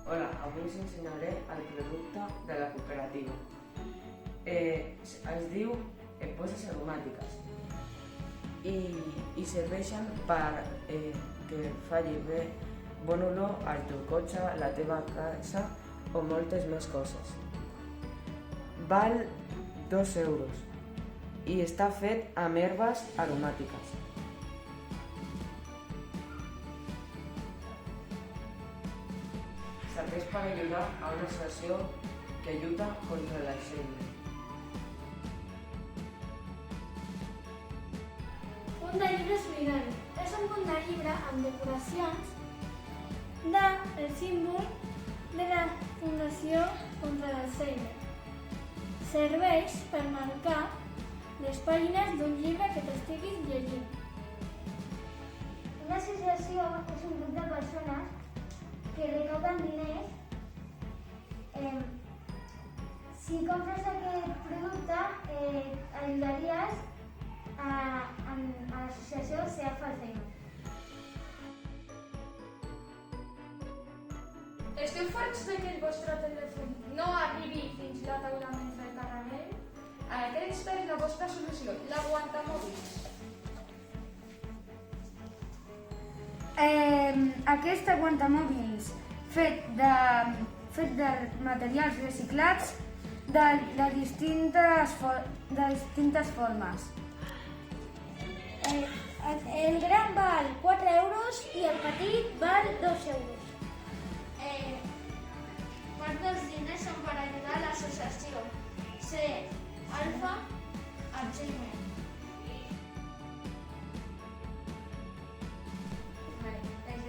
Hola, avui us ensenyaré el producte de la cooperativa. Es diu Poses aromàtiques i serveixen per que faci bé bon olor al teu cotxe, la teva casa o moltes més coses. Val 2 euros i està fet amb herbes aromàtiques. Serveix per ajudar a una associació que lluita contra l'Alzheimer. Punt de llibre solidari. És un punt de llibre amb decoracions del símbol de la Fundació contra l'Alzheimer. Serveix per marcar les pàgines d'un llibre que t'estiguis llegint. Una associació és un grup de persones que recauden diners. Si compres aquest producte, ajudaries a l'associació CEAFA Alzheimer. Esteu farts que el vostre telèfon no arribi fins a la taula mentre el carregueu? Aquesta és la vostra solució, l'aguantamòbils. Aquest aguantamòbils fet de materials reciclats de distintes formes. El gran val 4 euros i el petit val 2 euros. Part dels diners són per ajudar a l'associació CEAFA Alzheimer.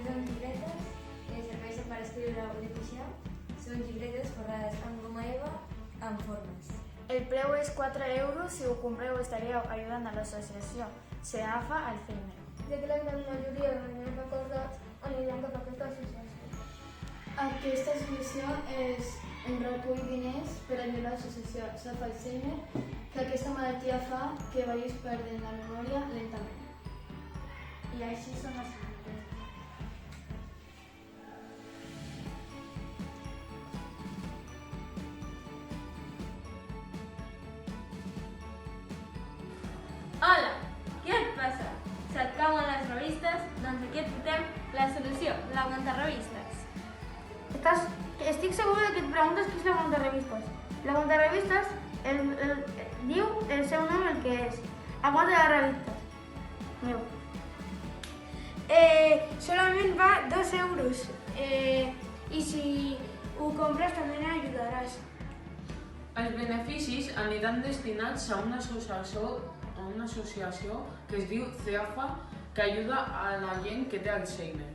Són llibretes que serveixen per escriure o dibuixar. Són llibretes forrades amb goma eva amb formes. El preu és 4 euros. Si ho compreu estareu ajudant a l'associació CEAFA Alzheimer. Ja que la gran majoria de diners recordats aniran cap a aquesta associació. Aquesta associació recull diners per ajudar l'associació CEAFA Alzheimer, que aquesta malaltia fa que vagis perdent la memòria lentament. I així són les llibretes. Hola, què et passa? Se't cauen les revistes? Doncs aquí et portem la solució, l'aguantarevistes. Estic segura que et preguntes què és l'aguantarevistes. L'aguantarevistes diu el seu nom el que és. Aguanta les revistes. Meu. Solament va 2 euros. I si ho compres també n'ajudaràs. Els beneficis aniran destinats a una associació que es diu CEAFA, que ajuda a la gent que té Alzheimer.